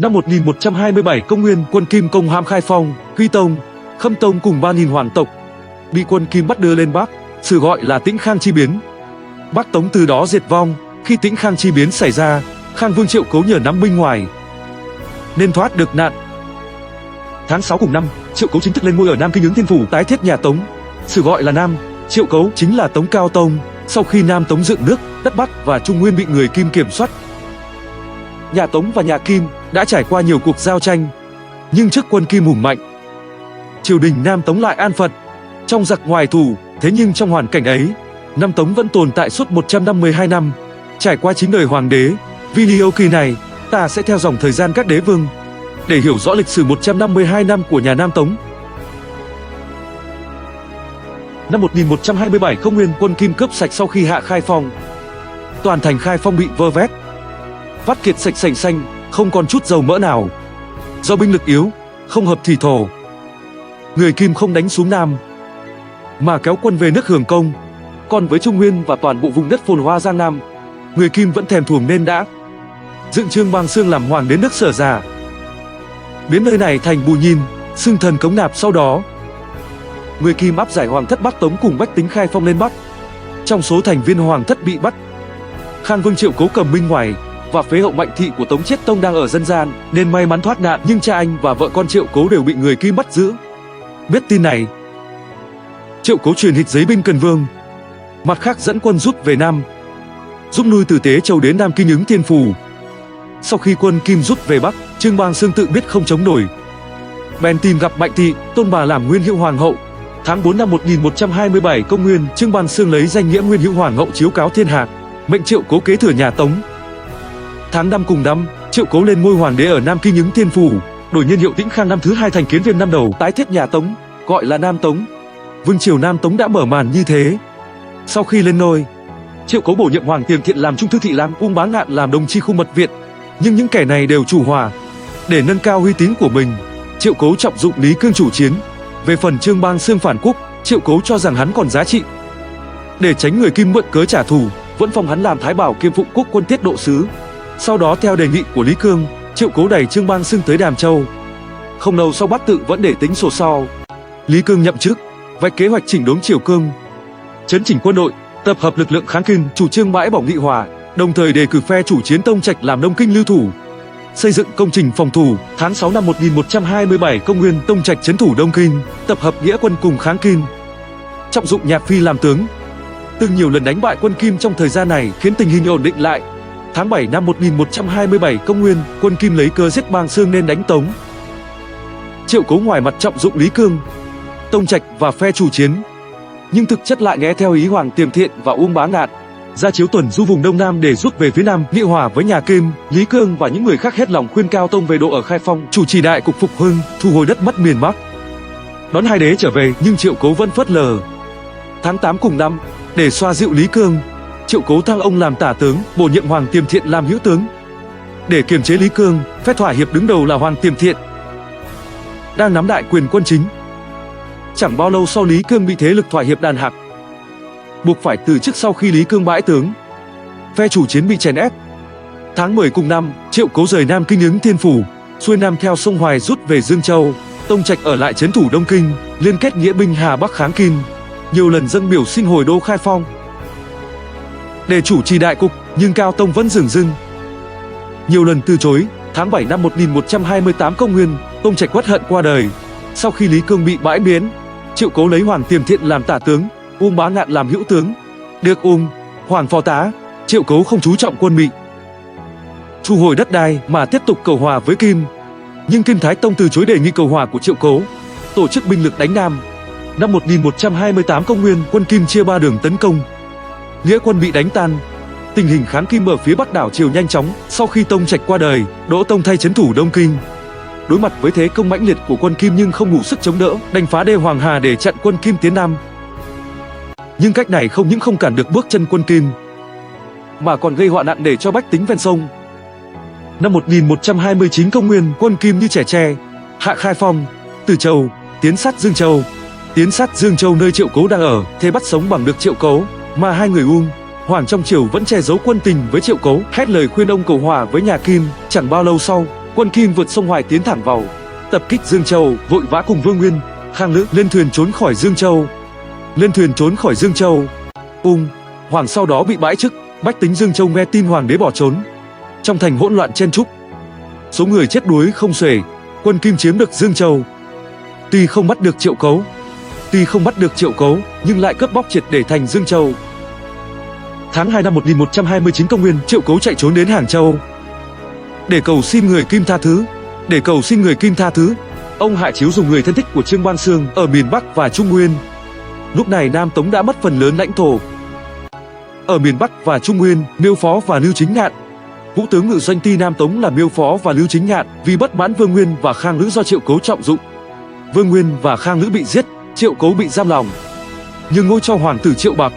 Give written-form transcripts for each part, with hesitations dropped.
Năm 1127 công nguyên, quân Kim công hãm Khai Phong, Huy Tông, Khâm Tông cùng 3.000 hoàng tộc bị quân Kim bắt đưa lên Bắc, sự gọi là Tĩnh Khang chi biến. Bắc Tống từ đó diệt vong. Khi Tĩnh Khang chi biến xảy ra, Khang Vương Triệu Cấu nhờ nắm binh ngoài nên thoát được nạn. Tháng 6 cùng năm, Triệu Cấu chính thức lên ngôi ở Nam Kinh Ứng Thiên Phủ, tái thiết nhà Tống, sự gọi là Nam Triệu Cấu chính là Tống Cao Tông. Sau khi Nam Tống dựng nước, đất Bắc và Trung Nguyên bị người Kim kiểm soát, nhà Tống và nhà Kim đã trải qua nhiều cuộc giao tranh, nhưng trước quân Kim hùng mạnh, triều đình Nam Tống lại an phận, trong giặc ngoài thù. Thế nhưng trong hoàn cảnh ấy, Nam Tống vẫn tồn tại suốt 152 năm, trải qua 9 đời hoàng đế. Video kỳ này, ta sẽ theo dòng thời gian các đế vương để hiểu rõ lịch sử 152 năm của nhà Nam Tống. Năm 1127 công nguyên, quân Kim cướp sạch sau khi hạ Khai Phong. Toàn thành Khai Phong bị vơ vét, vắt kiệt sạch sành xanh, không còn chút dầu mỡ nào. Do binh lực yếu, không hợp thủy thổ, người Kim không đánh xuống Nam, mà kéo quân về nước hưởng công. Còn với Trung Nguyên và toàn bộ vùng đất phồn hoa Giang Nam, người Kim vẫn thèm thuồng nên đã dựng Trương Bang Xương làm hoàng đến nước Sở Già, biến nơi này thành Bù Nhìn, xưng thần Cống Nạp. Sau đó, người Kim áp giải hoàng thất Bắc Tống cùng bách tính Khai Phong lên Bắc. Trong số thành viên hoàng thất bị bắt, Khang Vương Triệu Cấu cầm binh ngoài và phế hậu Mạnh Thị của Tống Chiết Tông đang ở dân gian nên may mắn thoát nạn, nhưng cha anh và vợ con Triệu Cấu đều bị người Kim bắt giữ. Biết tin này, Triệu Cấu truyền hịch giấy binh Cần Vương, mặt khác dẫn quân rút về Nam, giúp nuôi từ Tế Châu đến Nam Kinh Ứng Thiên Phủ. Sau khi quân Kim rút về Bắc, Trương Bang Xương tự biết không chống nổi, bèn tìm gặp Mạnh Thị, tôn bà làm Nguyên Hữu Hoàng hậu. Tháng 4 năm 1127 công nguyên, Trương Bang Xương lấy danh nghĩa Nguyên Hữu Hoàng hậu chiếu cáo thiên hạ, mệnh Triệu Cấu kế thừa nhà Tống. Tháng 5 cùng năm, Triệu Cấu lên ngôi hoàng đế ở Nam Kinh Ứng Thiên Phủ, đổi niên hiệu Tĩnh Khang năm thứ 2 thành Kiến Viêm năm đầu, tái thiết nhà Tống, gọi là Nam Tống. Vương triều Nam Tống đã mở màn như thế. Sau khi lên ngôi, Triệu Cấu bổ nhiệm Hoàng Tiềm Thiện làm Trung thư thị lang, Ung Bá Ngạn làm Đồng Tri Khu Mật Viện, nhưng những kẻ này đều chủ hòa. Để nâng cao uy tín của mình, Triệu Cấu trọng dụng Lý Cương chủ chiến. Về phần Trương Bang Xương phản quốc, Triệu Cấu cho rằng hắn còn giá trị. Để tránh người Kim mượn cớ trả thù, vẫn phong hắn làm Thái Bảo kiêm Phụng Quốc quân tiết độ sứ. Sau đó theo đề nghị của Lý Cương, Triệu Cấu đẩy Trương Bang Xương tới Đàm Châu. Không lâu sau Bắc Tự vẫn để tính sổ sau. Lý Cương nhậm chức, vạch kế hoạch chỉnh đốn triều cương, chấn chỉnh quân đội, tập hợp lực lượng kháng Kim, chủ trương bãi bỏ nghị hòa, đồng thời đề cử phe chủ chiến Tông Trạch làm Đông Kinh lưu thủ, xây dựng công trình phòng thủ. Tháng 6 năm 1127 công nguyên, Tông Trạch trấn thủ Đông Kinh, tập hợp nghĩa quân cùng kháng Kim, trọng dụng Nhạc Phi làm tướng. Từng nhiều lần đánh bại quân Kim trong thời gian này khiến tình hình ổn định lại. Tháng 7 năm 1127 công nguyên, quân Kim lấy cớ giết Bang Xương nên đánh Tống. Triệu Cấu ngoài mặt trọng dụng Lý Cương, Tông Trạch và phe chủ chiến, nhưng thực chất lại nghe theo ý Hoàng Tiềm Thiện và Ung Bá Ngạn, ra chiếu tuần du vùng Đông Nam để rút về phía Nam, nghị hòa với nhà Kim. Lý Cương và những người khác hết lòng khuyên Cao Tông về độ ở Khai Phong, chủ trì đại cục phục hưng, thu hồi đất mất miền Bắc, đón hai đế trở về, nhưng Triệu Cấu vẫn phớt lờ. Tháng 8 cùng năm, để xoa dịu Lý Cương, Triệu Cấu thăng ông làm tả tướng, bổ nhiệm Hoàng Tiềm Thiện làm hữu tướng. Để kiềm chế Lý Cương, phe thỏa hiệp đứng đầu là Hoàng Tiềm Thiện đang nắm đại quyền quân chính. Chẳng bao lâu sau, Lý Cương bị thế lực thỏa hiệp đàn hạc, buộc phải từ chức sau khi Lý Cương bãi tướng. Phe chủ chiến bị chèn ép. Tháng 10 cùng năm, Triệu Cấu rời Nam Kinh Ứng Thiên Phủ, xuôi Nam theo sông Hoài rút về Dương Châu. Tông Trạch ở lại trấn thủ Đông Kinh, liên kết nghĩa binh Hà Bắc kháng Kim, nhiều lần dâng biểu xin hồi đô Khai Phong để chủ trì đại cục, nhưng Cao Tông vẫn dửng dưng, nhiều lần từ chối. Tháng 7 năm 1128 công nguyên, Tông Trạch uất hận qua đời. Sau khi Lý Cương bị bãi biến, Triệu Cấu lấy Hoàng Tiềm Thiện làm tả tướng, Ung Bá Ngạn làm hữu tướng, được Hoàng phó tá. Triệu Cấu không chú trọng quân bị, thu hồi đất đai mà tiếp tục cầu hòa với Kim, nhưng Kim Thái Tông từ chối đề nghị cầu hòa của Triệu Cấu, tổ chức binh lực đánh Nam. Năm 1128 công nguyên, quân Kim chia 3 đường tấn công, nghĩa quân bị đánh tan. Tình hình kháng Kim ở phía Bắc đảo Triều nhanh chóng. Sau khi Tông Trạch qua đời, Đỗ Tông thay trấn thủ Đông Kinh. Đối mặt với thế công mãnh liệt của quân Kim nhưng không đủ sức chống đỡ, đành phá đê Hoàng Hà để chặn quân Kim tiến Nam. Nhưng cách này không những không cản được bước chân quân Kim, mà còn gây họa nặng nề cho bách tính ven sông. Năm 1129 công nguyên, quân Kim như trẻ tre, hạ Khai Phong, Từ Châu, tiến sát Dương Châu. Tiến sát Dương Châu nơi Triệu Cấu đang ở, thế bắt sống bằng được Triệu Cấu, mà hai người Hoàng trong triều vẫn che giấu quân tình với Triệu Cấu, hét lời khuyên ông cầu hòa với nhà Kim. Chẳng bao lâu sau, quân quân Kim vượt sông Hoài tiến thẳng vào, tập kích Dương Châu, vội vã cùng Vương Nguyên, Khang Lữ lên thuyền trốn khỏi Dương Châu. Hoàng sau đó bị bãi chức, bách tính Dương Châu nghe tin hoàng đế bỏ trốn. Trong thành hỗn loạn chen chúc, số người chết đuối không xuể, quân Kim chiếm được Dương Châu. Tuy không bắt được Triệu Cấu, nhưng lại cướp bóc triệt để thành Dương Châu. Tháng 2 năm 1129 công nguyên, Triệu Cấu chạy trốn đến Hàng Châu để cầu xin người Kim tha thứ. Ông Hạ Chiếu dùng người thân thích của Trương Ban Xương ở miền Bắc và Trung Nguyên. Lúc này Nam Tống đã mất phần lớn lãnh thổ. Ở miền Bắc và Trung Nguyên, Miêu Phó và Lưu Chính Ngạn, vũ tướng ngự doanh ty Nam Tống là Miêu Phó và Lưu Chính Ngạn, vì bất mãn Vương Nguyên và Khang Lữ do Triệu Cấu trọng dụng. Vương Nguyên và Khang Lữ bị giết, Triệu Cấu bị giam lỏng, nhưng ngôi cho hoàng tử Triệu Bạc.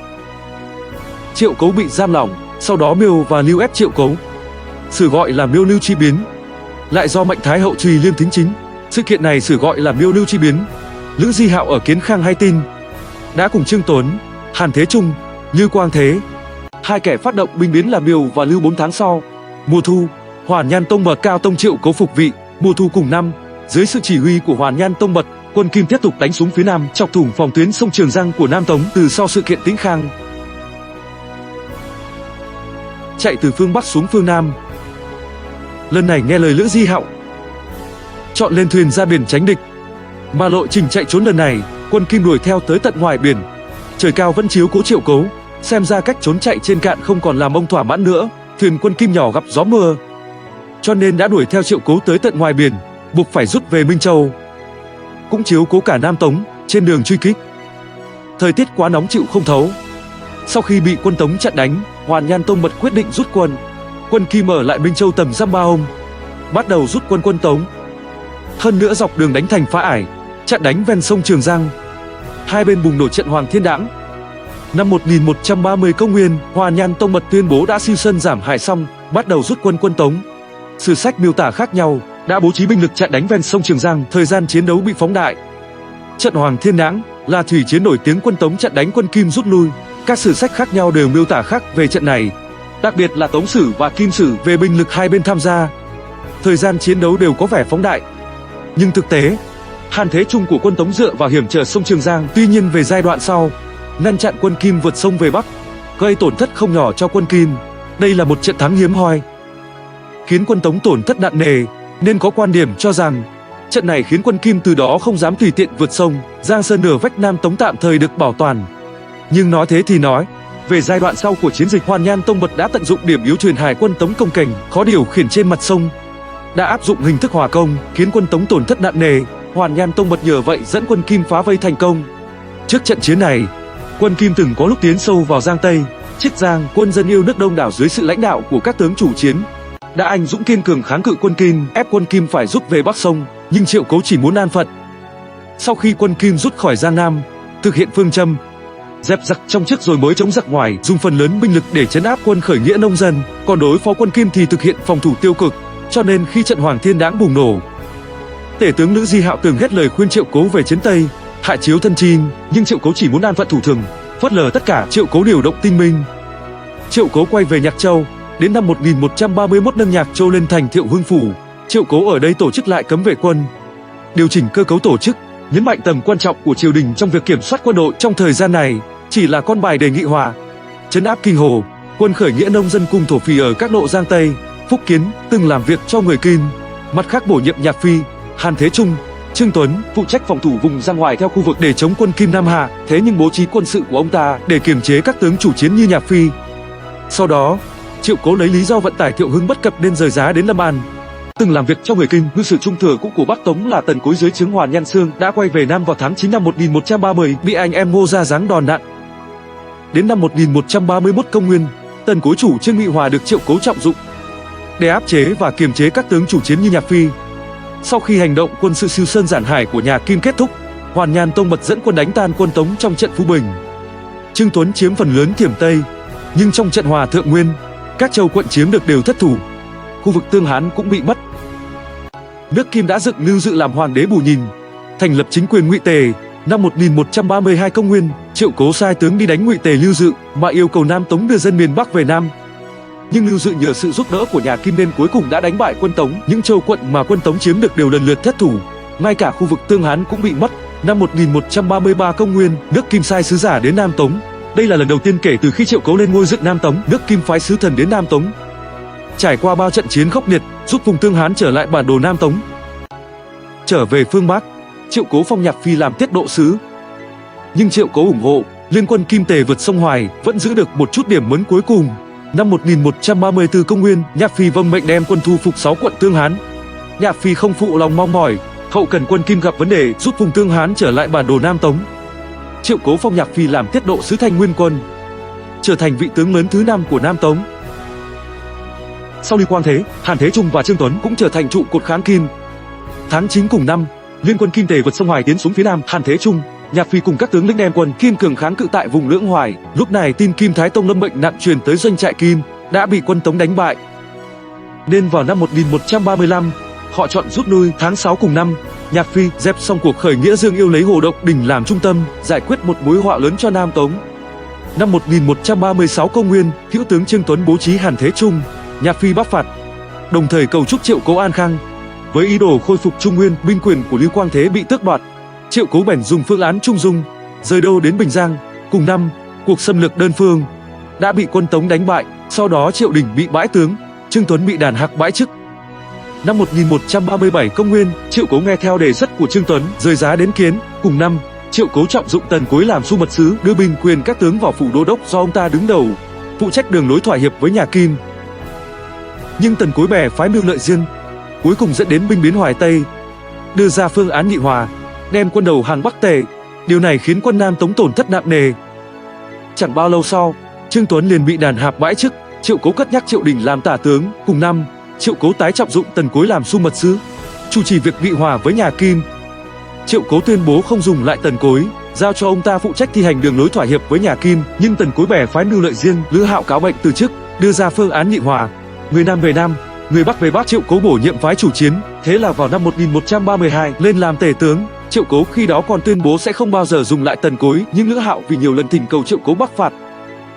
Triệu Cấu bị giam lỏng, sau đó Miêu và Lưu ép Triệu Cấu, sử gọi là Miêu Lưu chi biến, lại do Mạnh Thái hậu Trùy Liêm thính chính. Sự kiện này sử gọi là Miêu Lưu chi biến. Lữ Di Hạo ở Kiến Khang hay tin, đã cùng Trương Tuấn, Hàn Thế Trung, Như Quang Thế, hai kẻ phát động binh biến là Miêu và Lưu. 4 tháng sau, mùa thu, Hoàn Nhan Tông Mật Cao Tông Triệu Cấu phục vị. Mùa thu cùng năm, dưới sự chỉ huy của Hoàn Nhan Tông Mật, quân Kim tiếp tục đánh xuống phía nam, chọc thủng phòng tuyến sông Trường Giang của Nam Tống. Từ sau sự kiện Tĩnh Khang, chạy từ phương Bắc xuống phương Nam. Lần này nghe lời Lữ Di Hạo, chọn lên thuyền ra biển tránh địch. Mà lộ trình chạy trốn lần này, quân Kim đuổi theo tới tận ngoài biển. Trời cao vẫn chiếu cố Triệu Cấu, xem ra cách trốn chạy trên cạn không còn làm ông thỏa mãn nữa. Thuyền quân Kim nhỏ gặp gió mưa, cho nên đã đuổi theo Triệu Cấu tới tận ngoài biển, buộc phải rút về Minh Châu. Cũng chiếu cố cả Nam Tống trên đường truy kích. Thời tiết quá nóng chịu không thấu. Sau khi bị quân Tống chặn đánh, Hoàn Nhan Tông Mật quyết định rút quân. Quân Kim ở lại Minh Châu tầm dăm 3 hôm, bắt đầu rút quân Tống. Hơn nữa dọc đường đánh thành Phá Ải, chặn đánh ven sông Trường Giang. Hai bên bùng nổ trận Hoàng Thiên Đãng. Năm 1130 công nguyên, Hoàn Nhan Tông Mật tuyên bố đã siêu sân giảm hại xong, bắt đầu rút quân Tống. Sử sách miêu tả khác nhau, đã bố trí binh lực chặn đánh ven sông Trường Giang, thời gian chiến đấu bị phóng đại. Trận Hoàng Thiên Đãng là thủy chiến nổi tiếng quân Tống chặn đánh quân Kim rút lui. Các sử sách khác nhau đều miêu tả khác về trận này, đặc biệt là Tống Sử và Kim Sử về binh lực hai bên tham gia. Thời gian chiến đấu đều có vẻ phóng đại, nhưng thực tế, Hàn Thế Trung của quân Tống dựa vào hiểm trở sông Trường Giang. Tuy nhiên về giai đoạn sau, ngăn chặn quân Kim vượt sông về Bắc, gây tổn thất không nhỏ cho quân Kim. Đây là một trận thắng hiếm hoi, khiến quân Tống tổn thất nặng nề, nên có quan điểm cho rằng trận này khiến quân Kim từ đó không dám tùy tiện vượt sông. Giang Sơn nửa vách Nam Tống tạm thời được bảo toàn. Nhưng nói thế thì nói, về giai đoạn sau của chiến dịch, Hoàn Nhan Tông Mật đã tận dụng điểm yếu truyền hải quân Tống công kềnh, khó điều khiển trên mặt sông, đã áp dụng hình thức hòa công, khiến quân Tống tổn thất nặng nề. Hoàn Nhan Tông Mật nhờ vậy dẫn quân Kim phá vây thành công. Trước trận chiến này, quân Kim từng có lúc tiến sâu vào Giang Tây, Chiết Giang. Quân dân yêu nước đông đảo dưới sự lãnh đạo của các tướng chủ chiến đã anh dũng kiên cường kháng cự quân Kim, ép quân Kim phải rút về Bắc sông. Nhưng Triệu Cấu chỉ muốn an phận. Sau khi quân Kim rút khỏi Giang Nam, thực hiện phương châm dẹp giặc trong trước rồi mới chống giặc ngoài, dùng phần lớn binh lực để trấn áp quân khởi nghĩa nông dân, còn đối phó quân Kim thì thực hiện phòng thủ tiêu cực. Cho nên khi trận Hoàng Thiên Đãng bùng nổ, tể tướng Lữ Di Hạo từng hết lời khuyên Triệu Cấu về chiến Tây, Hạ Chiếu thân chinh, nhưng Triệu Cấu chỉ muốn an phận thủ thường, phớt lờ tất cả. Triệu Cấu điều động tinh binh. Triệu Cấu quay về Nhạc Châu. Đến năm 1131 nâng Nhạc Châu lên thành Thiệu Hưng phủ. Triệu Cấu ở đây tổ chức lại cấm vệ quân, điều chỉnh cơ cấu tổ chức, nhấn mạnh tầm quan trọng của triều đình trong việc kiểm soát quân đội. Trong thời gian này, chỉ là con bài để nghị hòa, trấn áp Kinh Hồ. Quân khởi nghĩa nông dân cùng thổ phỉ ở các độ Giang Tây, Phúc Kiến từng làm việc cho người Kim. Mặt khác bổ nhiệm Nhạc Phi, Hàn Thế Trung, Trương Tuấn phụ trách phòng thủ vùng Giang Hoài theo khu vực để chống quân Kim Nam Hạ. Thế nhưng bố trí quân sự của ông ta để kiềm chế các tướng chủ chiến như Nhạc Phi. Sau đó, Triệu Cấu lấy lý do vận tải Thiệu Hưng bất cập nên rời giá đến Lâm An. Từng làm việc cho người Kim, ngư sử trung thừa cũ của Bắc Tống là Tần Cối dưới trướng Hoàn Nhan Xương đã quay về Nam vào tháng 9 năm 1130, bị anh em Ngô ra giáng đòn nặng. Đến năm 1131 công nguyên, Tần Cối chủ trương nghị hòa được Triệu Cấu trọng dụng để áp chế và kiềm chế các tướng chủ chiến như Nhạc Phi. Sau khi hành động quân sự siêu sơn giản hải của nhà Kim kết thúc, Hoàn Nhan Tông Mật dẫn quân đánh tan quân Tống trong trận Phú Bình. Trương Tuấn chiếm phần lớn Thiểm Tây, nhưng trong trận Hòa Thượng Nguyên, các châu quận chiếm được đều thất thủ. Khu vực Tương Hán cũng bị mất. Nước Kim đã dựng Lưu Dự làm hoàng đế bù nhìn, thành lập chính quyền Ngụy Tề. Năm 1132 công nguyên, Triệu Cố sai tướng đi đánh Ngụy Tề Lưu Dự mà yêu cầu Nam Tống đưa dân miền Bắc về Nam. Nhưng Lưu Dự nhờ sự giúp đỡ của nhà Kim nên cuối cùng đã đánh bại quân Tống. Những châu quận mà quân Tống chiếm được đều lần lượt thất thủ, ngay cả khu vực Tương Hán cũng bị mất. Năm 1133 công nguyên, nước Kim sai sứ giả đến Nam Tống. Đây là lần đầu tiên kể từ khi Triệu Cấu lên ngôi dựng Nam Tống, nước Kim phái sứ thần đến Nam Tống. Trải qua bao trận chiến khốc liệt, giúp vùng Tương Hán trở lại bản đồ Nam Tống. Trở về phương Bắc, Triệu Cố phong Nhạc Phi làm tiết độ sứ. Nhưng Triệu Cố ủng hộ liên quân Kim Tề vượt sông Hoài, vẫn giữ được một chút điểm mấn cuối cùng. Năm 1134 công nguyên, Nhạc Phi vâng mệnh đem quân thu phục 6 quận Tương Hán. Nhạc Phi không phụ lòng mong mỏi, hậu cần quân Kim gặp vấn đề, giúp vùng Tương Hán trở lại bản đồ Nam Tống. Triệu Cố phong Nhạc Phi làm tiết độ sứ Thanh Nguyên quân, trở thành vị tướng lớn thứ 5 của Nam Tống. Sau Lưu Quang Thế, Hàn Thế Trung và Trương Tuấn cũng trở thành trụ cột kháng Kim. Tháng 9 cùng năm, liên quân Kim Tề vượt sông Hoài tiến xuống phía Nam. Hàn Thế Trung, Nhạc Phi cùng các tướng lĩnh đem quân Kim cường kháng cự tại vùng Lưỡng Hoài. Lúc này tin Kim Thái Tông lâm bệnh nặng truyền tới doanh trại Kim, đã bị quân Tống đánh bại. Nên vào năm 1135, họ chọn rút lui. Tháng 6 cùng năm, Nhạc Phi dẹp xong cuộc khởi nghĩa Dương Yêu lấy Hồ Độc Đỉnh làm trung tâm, giải quyết một mối họa lớn cho Nam Tống. Năm 1136 công nguyên, hữu tướng Trương Tuấn bố trí Hàn Thế Trung, Nhạc Phi bắc phạt, đồng thời cầu chúc Triệu Cố an khang. Với ý đồ khôi phục Trung Nguyên, binh quyền của Lưu Quang Thế bị tước đoạt, Triệu Cố bèn dùng phương án trung dung, rời đô đến Bình Giang. Cùng năm, cuộc xâm lược đơn phương đã bị quân Tống đánh bại. Sau đó Triệu Đình bị bãi tướng, Trương Tuấn bị đàn hạc bãi chức. Năm 1137 công nguyên, Triệu Cố nghe theo đề xuất của Trương Tuấn, rời giá đến Kiến. Cùng năm, Triệu Cố trọng dụng Tần Cối làm su mật sứ, đưa binh quyền các tướng vào phủ đô đốc do ông ta đứng đầu, phụ trách đường lối thỏa hiệp với nhà Kim. Nhưng Tần Cối bè phái mưu lợi riêng, cuối cùng dẫn đến binh biến Hoài Tây, đưa ra phương án nghị hòa, đem quân đầu hàng Bắc Tề. Điều này khiến quân Nam Tống tổn thất nặng nề. Chẳng bao lâu sau, Trương Tuấn liền bị đàn hạc bãi chức. Triệu Cố cất nhắc Triệu Đình làm tả tướng. Cùng năm, Triệu Cố tái trọng dụng Tần Cối làm su mật sứ, chủ trì việc nghị hòa với nhà Kim. Triệu Cố tuyên bố không dùng lại Tần Cối, giao cho ông ta phụ trách thi hành đường lối thỏa hiệp với nhà Kim. Nhưng Tần Cối bè phái mưu lợi riêng, Lữ Hạo cáo bệnh từ chức, đưa ra phương án nghị hòa, người Nam về Nam, người Bắc về Bắc. Triệu Cố bổ nhiệm phái chủ chiến. Thế là vào năm 1132 lên làm tể tướng. Triệu Cố khi đó còn tuyên bố sẽ không bao giờ dùng lại Tần Cối, nhưng Lữ Hạo vì nhiều lần thỉnh cầu Triệu Cố bắc phạt,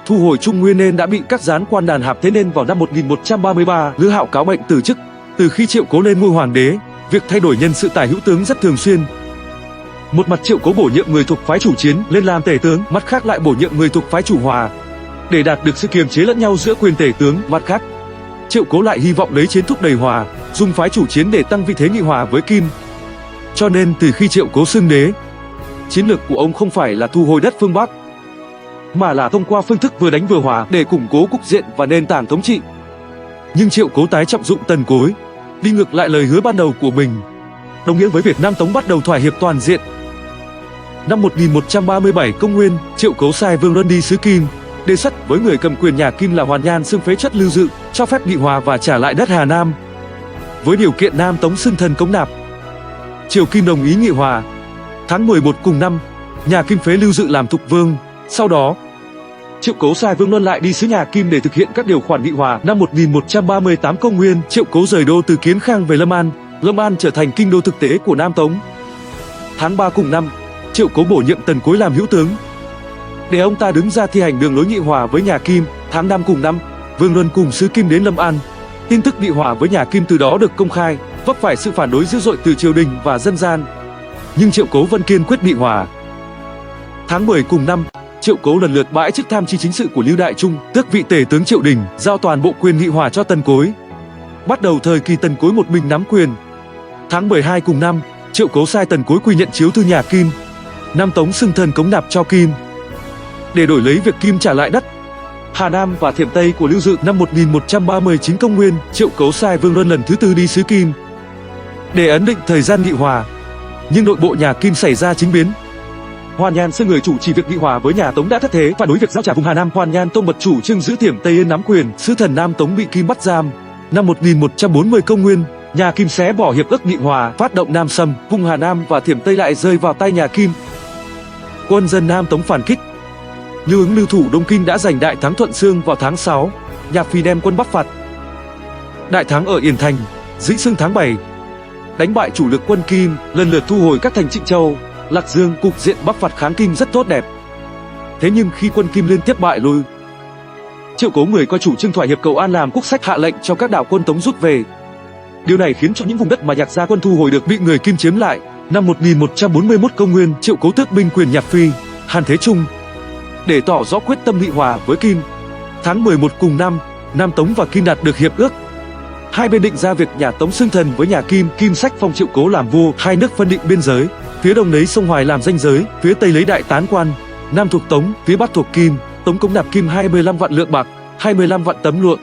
thu hồi Trung Nguyên nên đã bị các gián quan đàn hạp. Thế nên vào năm 1133, Lữ Hạo cáo bệnh từ chức. Từ khi Triệu Cố lên ngôi hoàng đế, việc thay đổi nhân sự tài hữu tướng rất thường xuyên. Một mặt Triệu Cố bổ nhiệm người thuộc phái chủ chiến lên làm tể tướng, mặt khác lại bổ nhiệm người thuộc phái chủ hòa, để đạt được sự kiềm chế lẫn nhau giữa quyền tể tướng. Mặt khác, Triệu Cố lại hy vọng lấy chiến thúc đẩy hòa, dùng phái chủ chiến để tăng vị thế nghị hòa với Kim. Cho nên từ khi Triệu Cố xưng đế, chiến lược của ông không phải là thu hồi đất phương Bắc, mà là thông qua phương thức vừa đánh vừa hòa để củng cố cục diện và nền tảng thống trị. Nhưng Triệu Cố tái trọng dụng Tần Cối, đi ngược lại lời hứa ban đầu của mình, đồng nghĩa với việc Nam Tống bắt đầu thỏa hiệp toàn diện. Năm 1137 công nguyên, Triệu Cố sai Vương Luân đi xứ Kim, đề xuất với người cầm quyền nhà Kim là Hoàn Nhan xưng phế chất Lưu Dự, cho phép nghị hòa và trả lại đất Hà Nam, với điều kiện Nam Tống xưng thần cống nạp. Triều Kim đồng ý nghị hòa. Tháng 11 cùng năm, nhà Kim phế Lưu Dự làm thục vương. Sau đó, Triệu Cố sai Vương Luân lại đi xứ nhà Kim để thực hiện các điều khoản nghị hòa. Năm 1138 công nguyên, Triệu Cố rời đô từ Kiến Khang về Lâm An. Lâm An trở thành kinh đô thực tế của Nam Tống. Tháng 3 cùng năm, Triệu Cố bổ nhiệm Tần Cối làm hữu tướng, để ông ta đứng ra thi hành đường lối nghị hòa với nhà Kim. Tháng 5 cùng năm, Vương Luân cùng sứ Kim đến Lâm An. Tin tức nghị hòa với nhà Kim từ đó được công khai, vấp phải sự phản đối dữ dội từ triều đình và dân gian. Nhưng Triệu Cố vẫn kiên quyết nghị hòa. Tháng 10 cùng năm, Triệu Cố lần lượt bãi chức tham tri chính sự của Lưu Đại Trung, tước vị tể tướng Triệu Đình, giao toàn bộ quyền nghị hòa cho Tần Cối. Bắt đầu thời kỳ Tần Cối một mình nắm quyền. Tháng 12 cùng năm, Triệu Cố sai Tần Cối quy nhận chiếu thư nhà Kim, Nam Tống xưng thần cống nạp cho Kim, để đổi lấy việc Kim trả lại đất Hà Nam và Thiểm Tây của Lưu Dự. Năm 1139 công nguyên, Triệu Cố sai Vương Luân lần thứ tư đi xứ Kim, để ấn định thời gian nghị hòa. Nhưng nội bộ nhà Kim xảy ra chính biến. Hoàn Nhan xưng người chủ trì việc nghị hòa với nhà Tống đã thất thế, phản đối việc giao trả vùng Hà Nam. Hoàn Nhan tông bật chủ trương giữ Thiểm Tây Yên nắm quyền, sứ thần Nam Tống bị Kim bắt giam. Năm 1140 công nguyên, nhà Kim xé bỏ hiệp ước nghị hòa, phát động Nam xâm, vùng Hà Nam và Thiểm Tây lại rơi vào tay nhà Kim. Quân dân Nam Tống phản kích. Lưu Ứng lưu thủ Đông Kinh đã giành đại thắng Thuận Xương vào tháng 6. Nhạc Phi đem quân bắc phạt. Đại thắng ở Yển Thành, Dĩ Xương tháng 7. Đánh bại chủ lực quân Kim, lần lượt thu hồi các thành Trịnh Châu, Lạc Dương. Cục diện bắc phạt kháng Kim rất tốt đẹp. Thế nhưng khi quân Kim liên tiếp bại lui, Triệu Cố người coi chủ trương thỏa hiệp cầu an làm quốc sách, hạ lệnh cho các đạo quân Tống rút về. Điều này khiến cho những vùng đất mà Nhạc gia quân thu hồi được bị người Kim chiếm lại. Năm 1141 công nguyên, Triệu Cố tước binh quyền Nhạc Phi, Hàn Thế Trung. Để tỏ rõ quyết tâm nghị hòa với Kim, tháng 11 cùng năm, Nam Tống và Kim đạt được hiệp ước. Hai bên định ra việc nhà Tống xưng thần với nhà Kim, Kim sách phong Triệu Cố làm vua, hai nước phân định biên giới, phía đông lấy sông Hoài làm ranh giới, phía tây lấy Đại Tán Quan, nam thuộc Tống, phía bắc thuộc Kim. Tống cống nạp Kim 25 vạn lượng bạc, 25 vạn tấm lụa.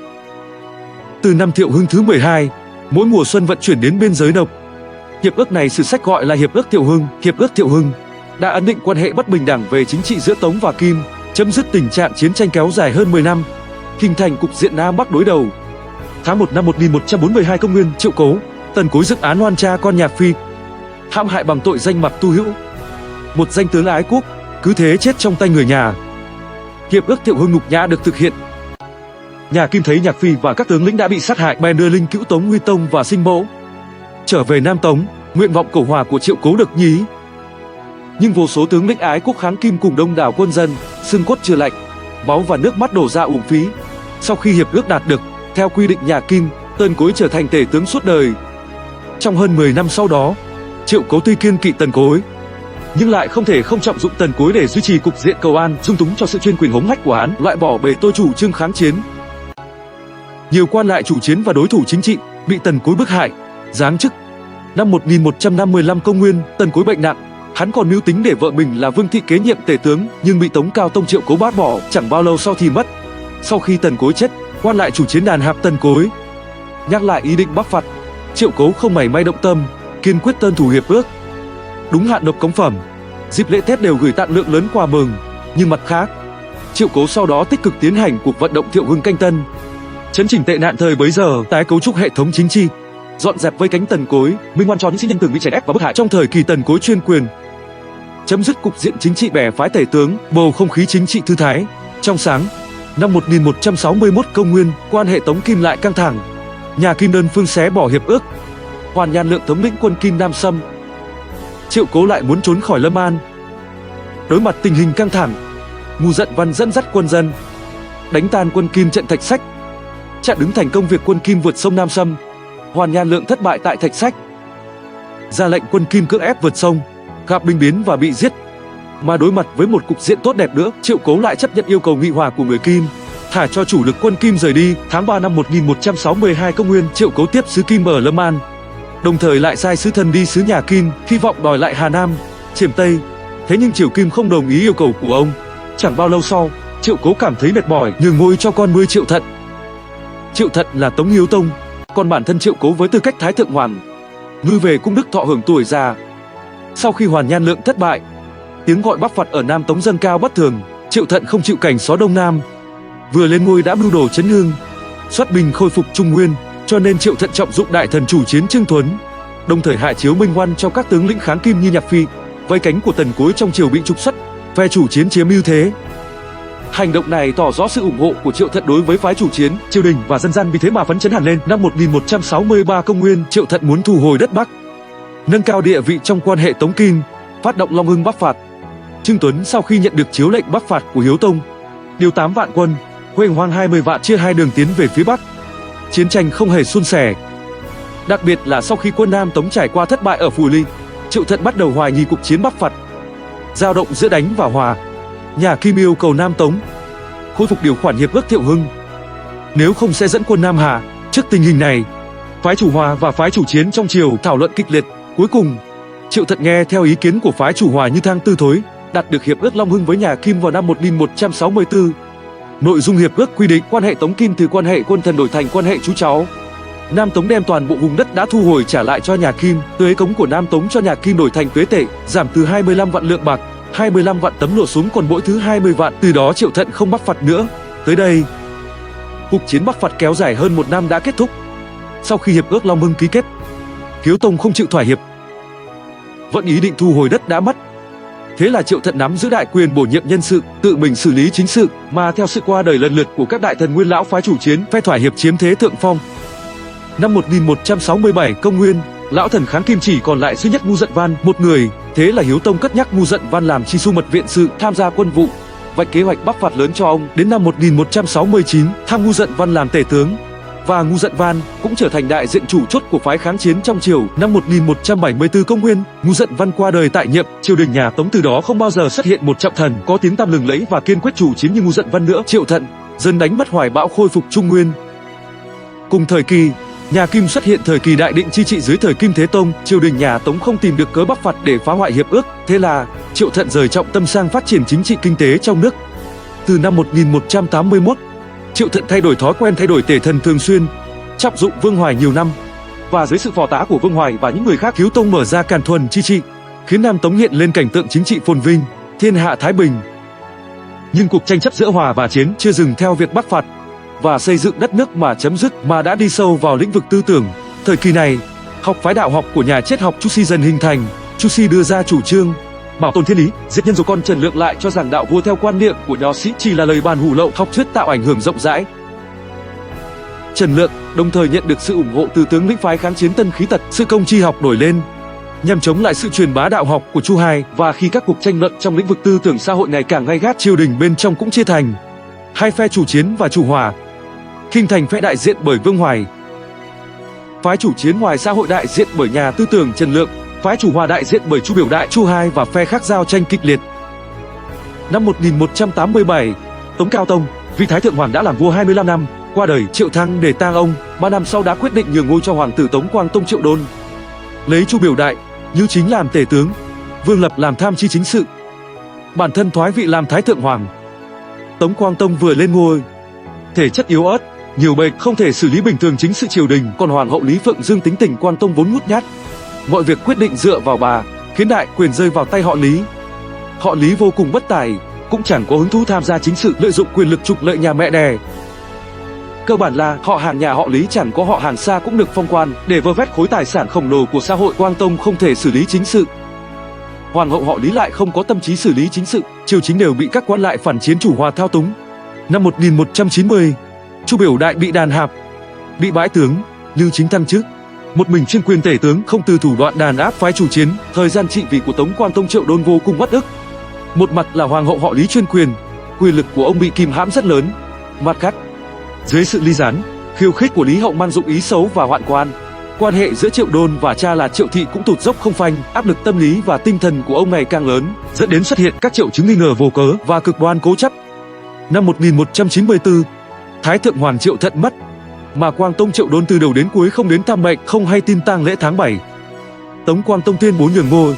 Từ năm Thiệu Hưng thứ 12, mỗi mùa xuân vận chuyển đến biên giới Nộc. Hiệp ước này sử sách gọi là Hiệp ước Thiệu Hưng. Hiệp ước Thiệu Hưng đã ấn định quan hệ bất bình đẳng về chính trị giữa Tống và Kim, chấm dứt tình trạng chiến tranh kéo dài hơn 10 năm, hình thành cục diện Nam Bắc đối đầu. Tháng 1 năm 1142 công nguyên, Triệu Cố, Tần Cối dựng án oan cha con Nhạc Phi, hãm hại bằng tội danh Mạc Tu Hữu, một danh tướng ái quốc, cứ thế chết trong tay người nhà. Hiệp ước Thiệu Hưng nhục nhã được thực hiện. Nhà Kim thấy Nhạc Phi và các tướng lĩnh đã bị sát hại, bèn đưa linh cữu Tống Huy Tông và Sinh Mẫu trở về Nam Tống. Nguyện vọng cầu hòa của Triệu Cố được nhí. Nhưng vô số tướng lĩnh ái quốc kháng Kim cùng đông đảo quân dân, xương cốt chưa lạnh, máu và nước mắt đổ ra uổng phí. Sau khi hiệp ước đạt được, theo quy định nhà Kim, Tần Cối trở thành tể tướng suốt đời. Trong hơn 10 năm sau đó, Triệu Cố tuy kiêng kỵ Tần Cối, nhưng lại không thể không trọng dụng Tần Cối để duy trì cục diện cầu an, dung túng cho sự chuyên quyền hống hách của hắn, loại bỏ bề tôi chủ trương kháng chiến. Nhiều quan lại chủ chiến và đối thủ chính trị bị Tần Cối bức hại, giáng chức. Năm 1155 công nguyên, Tần Cối bệnh nặng, hắn còn mưu tính để vợ mình là Vương Thị kế nhiệm tể tướng, nhưng bị Tống Cao Tông Triệu Cố bác bỏ, chẳng bao lâu sau thì mất. Sau khi Tần Cối chết, quan lại chủ chiến đàn hạp Tần Cối nhắc lại ý định bắc phạt. Triệu Cố không mảy may động tâm, kiên quyết tuân thủ hiệp ước, đúng hạn nộp cống phẩm, dịp lễ Tết đều gửi tặng lượng lớn quà mừng. Nhưng mặt khác, Triệu Cố sau đó tích cực tiến hành cuộc vận động Thiệu Hưng canh tân, chấn chỉnh tệ nạn thời bấy giờ, tái cấu trúc hệ thống chính trị, dọn dẹp vây cánh Tần Cối, minh oan cho những sĩ nhân từng bị chèn ép và bức hại trong thời kỳ Tần Cối chuyên quyền, chấm dứt cục diện chính trị bè phái tể tướng, bầu không khí chính trị thư thái, trong sáng. Năm 1161 công nguyên, quan hệ Tống Kim lại căng thẳng. Nhà Kim đơn phương xé bỏ hiệp ước. Hoàn Nhan Lượng thống lĩnh quân Kim Nam xâm. Triệu Cố lại muốn trốn khỏi Lâm An. Đối mặt tình hình căng thẳng, Ngô Dận Văn dẫn dắt quân dân đánh tan quân Kim trận Thạch Sách, chặn đứng thành công việc quân Kim vượt sông Nam xâm. Hoàn Nhan Lượng thất bại tại Thạch Sách, ra lệnh quân Kim cưỡng ép vượt sông, gặp binh biến và bị giết. Mà đối mặt với một cục diện tốt đẹp nữa, Triệu Cố lại chấp nhận yêu cầu nghị hòa của người Kim, thả cho chủ lực quân Kim rời đi. Tháng 3 năm 1162 công nguyên, Triệu Cố tiếp sứ Kim ở Lâm An, đồng thời lại sai sứ thần đi sứ nhà Kim, hy vọng đòi lại Hà Nam, Chiểm Tây. Thế nhưng triều Kim không đồng ý yêu cầu của ông. Chẳng bao lâu sau, Triệu Cố cảm thấy mệt mỏi, nhường ngôi cho con nuôi Triệu Thận. Triệu Thận là Tống Hiếu Tông, còn bản thân Triệu Cố với tư cách Thái Thượng Hoàng, ngư về cung đức thọ hưởng tuổi già. Sau khi Hoàn Nhan Lượng thất bại, tiếng gọi bắc phạt ở Nam Tống dâng cao bất thường. Triệu Thận không chịu cảnh xó Đông Nam, vừa lên ngôi đã mưu đồ chấn hương, xuất binh khôi phục Trung Nguyên, cho nên Triệu Thận trọng dụng đại thần chủ chiến Trương Thuấn, đồng thời hạ chiếu minh oan cho các tướng lĩnh kháng Kim như Nhạc Phi. Vây cánh của Tần Cối trong triều bị trục xuất, phe chủ chiến chiếm ưu thế. Hành động này tỏ rõ sự ủng hộ của Triệu Thận đối với phái chủ chiến, triều đình và dân gian vì thế mà phấn chấn hẳn lên. Năm 1163 công nguyên, Triệu Thận muốn thu hồi đất Bắc, nâng cao địa vị trong quan hệ Tống Kim, phát động Long Hưng bắc phạt. Trương Tuấn sau khi nhận được chiếu lệnh bắc phạt của Hiếu Tông, điều 8 vạn quân, Huệ Hoang 20 vạn chia hai đường tiến về phía Bắc. Chiến tranh không hề suôn sẻ. Đặc biệt là sau khi quân Nam Tống trải qua thất bại ở Phù Ly, Triệu Thận bắt đầu hoài nghi cuộc chiến bắc phạt, dao động giữa đánh và hòa. Nhà Kim yêu cầu Nam Tống khôi phục điều khoản hiệp ước Thiệu Hưng, nếu không sẽ dẫn quân Nam Hà. Trước tình hình này, phái chủ hòa và phái chủ chiến trong triều thảo luận kịch liệt. Cuối cùng, Triệu Thận nghe theo ý kiến của phái chủ hòa như thang tư thối, đạt được hiệp ước Long Hưng với nhà Kim vào năm 1164. Nội dung hiệp ước quy định quan hệ Tống Kim từ quan hệ quân thần đổi thành quan hệ chú cháu. Nam Tống đem toàn bộ vùng đất đã thu hồi trả lại cho nhà Kim, tuế cống của Nam Tống cho nhà Kim đổi thành tuế tệ, giảm từ 25 vạn lượng bạc, 25 vạn tấm lụa xuống còn mỗi thứ 20 vạn. Từ đó Triệu Thận không bắc phạt nữa. Tới đây, cuộc chiến bắc phạt kéo dài hơn 1 năm đã kết thúc. Sau khi hiệp ước Long Hưng ký kết, Hiếu Tông không chịu thỏa hiệp, vẫn ý định thu hồi đất đã mất. Thế là Triệu Thận nắm giữ đại quyền bổ nhiệm nhân sự, tự mình xử lý chính sự, mà theo sự qua đời lần lượt của các đại thần nguyên lão phái chủ chiến, phe thỏa hiệp chiếm thế thượng phong. Năm 1167 công nguyên, lão thần kháng Kim chỉ còn lại duy nhất Ngô Dận Văn một người. Thế là Hiếu Tông cất nhắc Ngô Dận Văn làm Chi Xu Mật Viện Sự, tham gia quân vụ, vạch kế hoạch bắc phạt lớn cho ông. Đến năm 1169, thăng Ngu Dận Văn làm tể tướng, và Ngu Dận Văn cũng trở thành đại diện chủ chốt của phái kháng chiến trong triều. Năm 1174 công nguyên, Ngu Dận Văn qua đời tại nhiệm, triều đình nhà Tống từ đó không bao giờ xuất hiện một trọng thần có tiếng tăm lừng lẫy và kiên quyết chủ chiến như Ngu Dận Văn nữa. Triệu Thận dần đánh mất Hoài Bão, khôi phục Trung Nguyên. Cùng thời kỳ, nhà Kim xuất hiện thời kỳ đại định chi trị dưới thời Kim Thế Tông. Triều đình nhà Tống không tìm được cớ bắc phạt để phá hoại hiệp ước, thế là Triệu Thận rời trọng tâm sang phát triển chính trị kinh tế trong nước. Từ năm 1181, Triệu Thận thay đổi thói quen thay đổi tể thần thường xuyên, trọng dụng Vương Hoài nhiều năm, và dưới sự phò tá của Vương Hoài và những người khác, Cứu Tông mở ra càn thuần chi trị, khiến Nam Tống hiện lên cảnh tượng chính trị phồn vinh, thiên hạ thái bình. Nhưng cuộc tranh chấp giữa hòa và chiến chưa dừng theo việc bắc phạt và xây dựng đất nước mà chấm dứt, mà đã đi sâu vào lĩnh vực tư tưởng. Thời kỳ này, học phái đạo học của nhà triết học Chu Si dần hình thành. Chu Si đưa ra chủ trương bảo tồn thiên lý, diệt nhân, rồi con Trần Lượng lại cho rằng đạo vua theo quan niệm của nho sĩ chỉ là lời bàn hủ lậu, học thuyết tạo ảnh hưởng rộng rãi. Trần Lượng đồng thời nhận được sự ủng hộ từ tướng lĩnh phái kháng chiến Tân Khí Tật. Sự công tri học nổi lên nhằm chống lại sự truyền bá đạo học của Chu Hai, và khi các cuộc tranh luận trong lĩnh vực tư tưởng xã hội ngày càng gay gắt, triều đình bên trong cũng chia thành hai phe chủ chiến và chủ hòa. Kinh thành phe đại diện bởi Vương Hoài, phái chủ chiến ngoài xã hội đại diện bởi nhà tư tưởng Trần Lượng, phái chủ hòa đại diện bởi Chu Biểu Đại, Chu Hai, và phe khác giao tranh kịch liệt. Năm 1187, Tống Cao Tông, vị Thái Thượng Hoàng đã làm vua 25 năm, qua đời. Triệu Thăng để tang ông, 3 năm sau đã quyết định nhường ngôi cho hoàng tử Tống Quang Tông Triệu Đôn, lấy Chu Biểu Đại, Như Chính làm tể tướng, Vương Lập làm tham tri chính sự, bản thân thoái vị làm Thái Thượng Hoàng. Tống Quang Tông vừa lên ngôi, thể chất yếu ớt, nhiều bệnh, không thể xử lý bình thường chính sự triều đình, còn hoàng hậu Lý Phượng Dương tính tình Quang Tông vốn nhút nhát, mọi việc quyết định dựa vào bà, khiến đại quyền rơi vào tay họ Lý. Họ Lý vô cùng bất tài, cũng chẳng có hứng thú tham gia chính sự, lợi dụng quyền lực trục lợi nhà mẹ đẻ. Cơ bản là họ hàng nhà họ Lý chẳng có họ hàng xa cũng được phong quan để vơ vét khối tài sản khổng lồ của xã hội. Quang Tông không thể xử lý chính sự, hoàng hậu họ Lý lại không có tâm trí xử lý chính sự, triều chính đều bị các quan lại phản chiến chủ hòa thao túng. Năm 1190, Chu Biểu Đại bị đàn hạp, bị bãi tướng, Như Chính thăng chức, một mình chuyên quyền tể tướng, không từ thủ đoạn đàn áp phái chủ chiến. Thời gian trị vì của Tống Quang Tông Triệu Đôn vô cùng bất ức. Một mặt là hoàng hậu họ Lý chuyên quyền lực của ông bị kìm hãm rất lớn. Mặt khác, dưới sự ly gián, khiêu khích của Lý Hậu mang dụng ý xấu và hoạn quan, quan hệ giữa Triệu Đôn và cha là Triệu Thị cũng tụt dốc không phanh. Áp lực tâm lý và tinh thần của ông ngày càng lớn, dẫn đến xuất hiện các triệu chứng nghi ngờ vô cớ và cực đoan cố chấp. Năm 1194, Thái Thượng Hoàng Triệu Thận mất, mà Quang Tông Triệu Đôn từ đầu đến cuối không đến thăm mệnh, không hay tin tang lễ tháng 7. Tống Quang Tông tuyên bố nhường ngôi.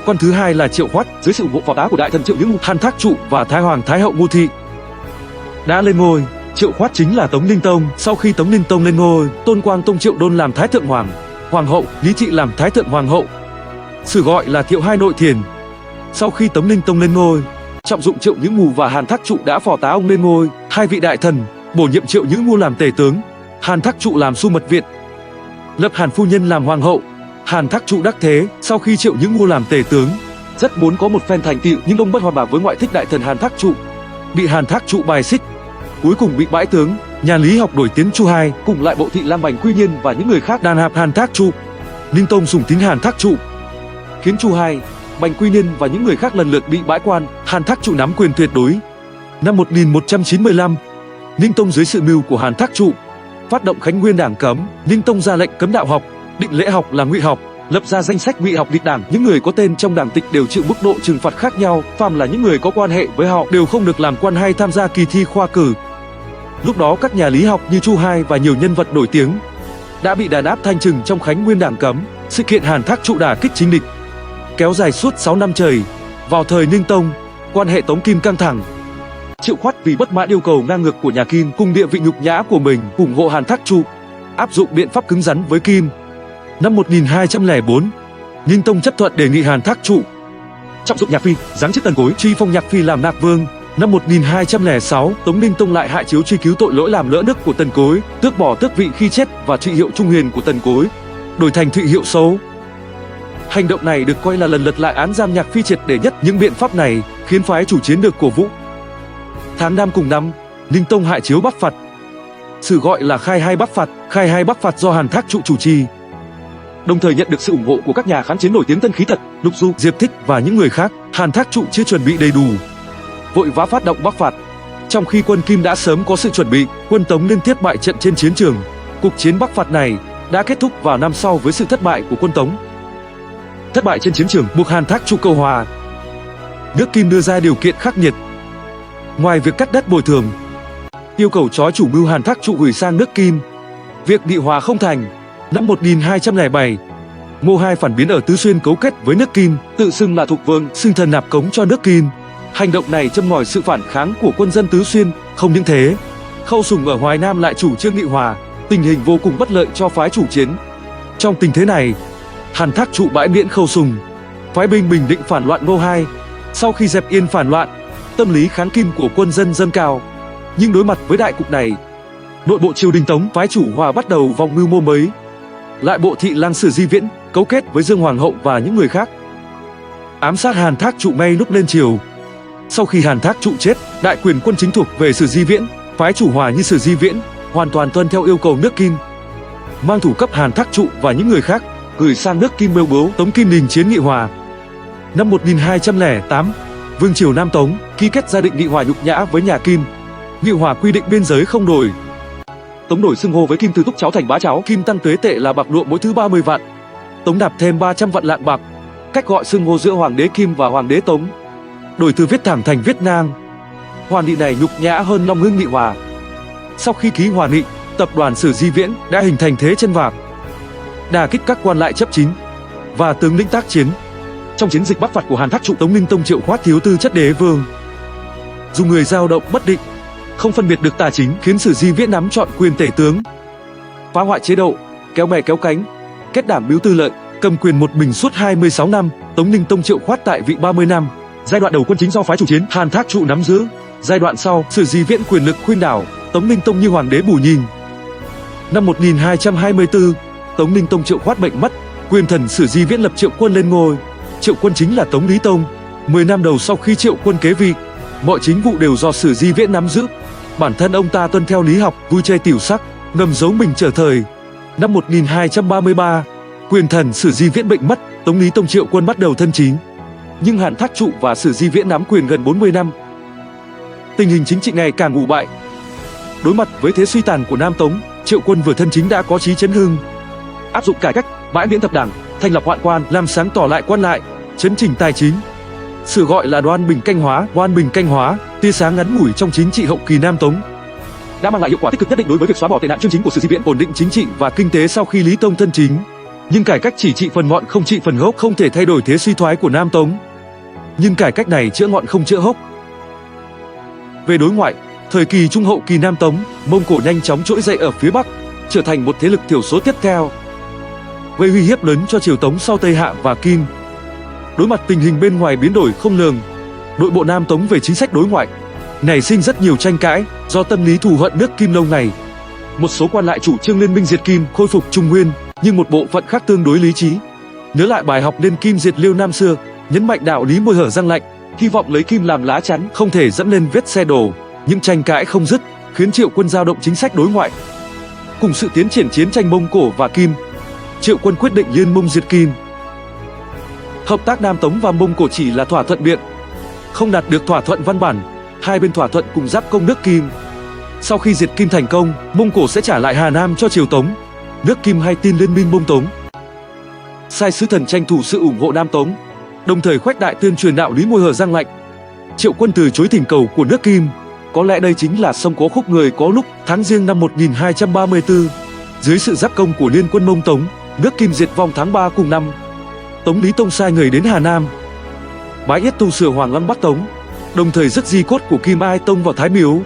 Con thứ hai là Triệu Khoát, dưới sự ủng hộ phò tá của đại thần Triệu Những, Hàn Thác Trụ và Thái Hoàng Thái hậu Ngô Thị đã lên ngôi. Triệu Khoát chính là Tống Ninh Tông. Sau khi Tống Ninh Tông lên ngôi, tôn Quang Tông Triệu Đôn làm Thái Thượng Hoàng, Hoàng hậu Lý Thị làm Thái Thượng Hoàng hậu, sử gọi là Thiệu Hai Nội Thiền. Sau khi Tống Ninh Tông lên ngôi, trọng dụng Triệu Những Mù và Hàn Thác Trụ đã phò tá ông lên ngôi. Hai vị đại thần bổ nhiệm Triệu Những Mù làm tể tướng, Hàn Thác Trụ làm Xu Mật Viện, lập Hàn phu nhân làm hoàng hậu. Hàn Thác Trụ đắc thế. Sau khi Triệu Những Mù làm tể tướng, rất muốn có một phen thành tựu, nhưng ông bất hòa với ngoại thích đại thần Hàn Thác Trụ, bị Hàn Thác Trụ bài xích, cuối cùng bị bãi tướng. Nhà Lý học nổi tiếng Chu Hai cùng lại Bộ Thị Lam Bành Quy Nhiên và những người khác đàn áp Hàn Thác Trụ. Ninh Tông sủng tín Hàn Thác Trụ, khiến Chu Hai, Bành Quy Nhiên và những người khác lần lượt bị bãi quan. Hàn Thác Trụ nắm quyền tuyệt đối. Năm 1195, Ninh Tông dưới sự mưu của Hàn Thác Trụ phát động Khánh Nguyên Đảng cấm. Ninh Tông ra lệnh cấm đạo học, định lễ học là ngụy học, lập ra danh sách ngụy học địch đảng. Những người có tên trong đảng tịch đều chịu mức độ trừng phạt khác nhau. Phàm là những người có quan hệ với họ đều không được làm quan hay tham gia kỳ thi khoa cử. Lúc đó các nhà lý học như Chu Hai và nhiều nhân vật nổi tiếng đã bị đàn áp thanh trừng trong Khánh Nguyên Đảng cấm. Sự kiện Hàn Thác Trụ đả kích chính địch kéo dài suốt 6 năm trời. Vào thời Ninh Tông, quan hệ Tống Kim căng thẳng. Triệu Khoát vì bất mãn yêu cầu ngang ngược của nhà Kim cùng địa vị nhục nhã của mình, ủng hộ Hàn Thác Trụ, áp dụng biện pháp cứng rắn với Kim. Năm 1204, Ninh Tông chấp thuận đề nghị Hàn Thác Trụ trọng dụng Nhạc Phi, giáng chức Tần Cối, truy phong Nhạc Phi làm Nạc Vương. Năm 1206, Tống Ninh Tông lại hạ chiếu truy cứu tội lỗi làm lỡ nước của Tần Cối, tước bỏ tước vị khi chết và Thụy hiệu Trung Hiền của Tần Cối, đổi thành Thụy hiệu xấu. Hành động này được coi là lần lật lại án giam Nhạc Phi triệt để nhất. Những biện pháp này khiến phái chủ chiến được cổ vũ. Tháng 5 cùng năm, Ninh Tông hạ chiếu Bắc phạt, sử gọi là Khai Hai Bắc phạt. Khai Hai Bắc phạt do Hàn Thác Trụ chủ trì, đồng thời nhận được sự ủng hộ của các nhà kháng chiến nổi tiếng Tân Khí Tật, Lục Du, Diệp Thích và những người khác. Hàn Thác Trụ chưa chuẩn bị đầy đủ, vội vã phát động bắc phạt. Trong khi quân Kim đã sớm có sự chuẩn bị, quân Tống liên tiếp bại trận trên chiến trường. Cuộc chiến bắc phạt này đã kết thúc vào năm sau với sự thất bại của quân Tống. Thất bại trên chiến trường buộc Hàn Thác Trụ cầu hòa. Nước Kim đưa ra điều kiện khắc nghiệt. Ngoài việc cắt đất bồi thường, yêu cầu trói chủ mưu Hàn Thác Trụ gửi sang nước Kim, việc nghị hòa không thành. Năm 1207, Ngô Hai phản biến ở Tứ Xuyên cấu kết với nước Kim, tự xưng là Thục Vương, xưng thần nạp cống cho nước Kim. Hành động này châm ngòi sự phản kháng của quân dân Tứ Xuyên. Không những thế, Khâu Sùng ở Hoài Nam lại chủ trương nghị hòa, tình hình vô cùng bất lợi cho phái chủ chiến. Trong tình thế này, Hàn Thác Trụ bãi miễn Khâu Sùng, phái binh bình định phản loạn Ngô Hai. Sau khi dẹp yên phản loạn, tâm lý kháng Kim của quân dân dâng cao. Nhưng đối mặt với đại cục này, nội bộ triều đình Tống phái chủ hòa bắt đầu vòng mưu mô mới. Lại bộ thị lang Sử Di Viễn cấu kết với Dương Hoàng hậu và những người khác, ám sát Hàn Thác Trụ ngay lúc lên triều. Sau khi Hàn Thác Trụ chết, đại quyền quân chính thuộc về Sử Di Viễn, phái chủ hòa như Sử Di Viễn hoàn toàn tuân theo yêu cầu nước Kim, mang thủ cấp Hàn Thác Trụ và những người khác gửi sang nước Kim bêu bấu Tống Kim đình chiến nghị hòa. Năm 1208, Vương triều Nam Tống ký kết gia định nghị hòa nhục nhã với nhà Kim. Nghị hòa quy định biên giới không đổi. Tống đổi xưng hô với Kim từ thúc cháu thành bá cháu. Kim tăng tuế tệ là bạc lụa mỗi thứ 30 vạn. Tống nạp thêm 300 vạn lạng bạc. Cách gọi xưng hô giữa Hoàng đế Kim và Hoàng đế Tống đổi từ viết thẳng thành viết ngang. Hòa nghị này nhục nhã hơn Long Hưng nghị hòa. Sau khi ký hòa nghị, tập đoàn Sử Di Viễn đã hình thành thế chân vạc, đả kích các quan lại chấp chính và tướng lĩnh tác chiến. Trong chiến dịch bắc phạt của Hàn Thác Trụ, Tống Ninh Tông Triệu Khoát thiếu tư chất đế vương, dù người dao động bất định, không phân biệt được tà chính, khiến Sử Di Viễn nắm trọn quyền tể tướng, phá hoại chế độ, kéo bè kéo cánh, kết đảm mưu tư lợi, cầm quyền một mình suốt 26 năm. Tống Ninh Tông Triệu Khoát tại vị 30 năm. Giai đoạn đầu quân chính do phái chủ chiến Hàn Thác Trụ nắm giữ. Giai đoạn sau, Sử Di Viễn quyền lực khuynh đảo, Tống Ninh Tông như hoàng đế bù nhìn. Năm 1224, Tống Ninh Tông Triệu Khoát bệnh mất, quyền thần Sử Di Viễn lập Triệu Quân lên ngôi. Triệu Quân chính là Tống Lý Tông. 10 năm đầu sau khi Triệu Quân kế vị, mọi chính vụ đều do Sử Di Viễn nắm giữ. Bản thân ông ta tuân theo lý học, vui chơi tiểu sắc, ngầm giấu mình trở thời. Năm 1233, quyền thần Sử Di Viễn bệnh mất, Tống Lý Tông Triệu Quân bắt đầu thân chính. Nhưng Hàn Thác Trụ và Sử Di Viễn nắm quyền gần 40 năm. Tình hình chính trị ngày càng ủ bại. Đối mặt với thế suy tàn của Nam Tống, Triệu Quân vừa thân chính đã có chí chấn hưng, áp dụng cải cách, bãi miễn thập đảng, thành lập hoạn quan, làm sáng tỏ lại quan lại, chấn chỉnh tài chính. Sự gọi là đoan bình canh hóa, tia sáng ngắn ngủi trong chính trị hậu kỳ Nam Tống, đã mang lại hiệu quả tích cực nhất định đối với việc xóa bỏ tệ nạn chương chính của Sử Di Viễn, ổn định chính trị và kinh tế sau khi Lý Tông thân chính. Nhưng cải cách chỉ trị phần ngọn không trị phần gốc, không thể thay đổi thế suy thoái của Nam Tống. Nhưng cải cách này chữa ngọn không chữa gốc. Về đối ngoại, thời kỳ trung hậu kỳ Nam Tống, Mông Cổ nhanh chóng trỗi dậy ở phía Bắc, trở thành một thế lực thiểu số tiếp theo, gây uy hiếp lớn cho triều Tống sau Tây Hạ và Kim. Đối mặt tình hình bên ngoài biến đổi không lường, nội bộ Nam Tống về chính sách đối ngoại nảy sinh rất nhiều tranh cãi do tâm lý thù hận nước Kim lâu ngày. Một số quan lại chủ trương liên minh diệt Kim, khôi phục Trung Nguyên, nhưng một bộ phận khác tương đối lý trí, nhớ lại bài học liên Kim diệt Liêu năm xưa, nhấn mạnh đạo lý môi hở răng lạnh, hy vọng lấy Kim làm lá chắn, không thể dẫm lên vết xe đổ. Những tranh cãi không dứt khiến Triệu Quân dao động chính sách đối ngoại. Cùng sự tiến triển chiến tranh Mông Cổ và Kim, Triệu Quân quyết định liên mông diệt Kim. Hợp tác Nam Tống và Mông Cổ chỉ là thỏa thuận miệng, không đạt được thỏa thuận văn bản. Hai bên thỏa thuận cùng giáp công nước Kim. Sau khi diệt Kim thành công, Mông Cổ sẽ trả lại Hà Nam cho triều Tống. Nước Kim hay tin liên minh Mông Tống, sai sứ thần tranh thủ sự ủng hộ Nam Tống, đồng thời khuếch đại tuyên truyền đạo lý môi hở răng lạnh. Triệu Quân từ chối thỉnh cầu của nước Kim. Có lẽ đây chính là sông có khúc người có lúc. Tháng Giêng năm 1234, dưới sự giáp công của liên quân Mông Tống, nước Kim diệt vong tháng 3 cùng năm. Tống Lý Tông sai người đến Hà Nam, bái yết tu sửa Hoàng Lăng Bắc Tống, đồng thời rước di cốt của Kim Ai Tông vào Thái Miếu,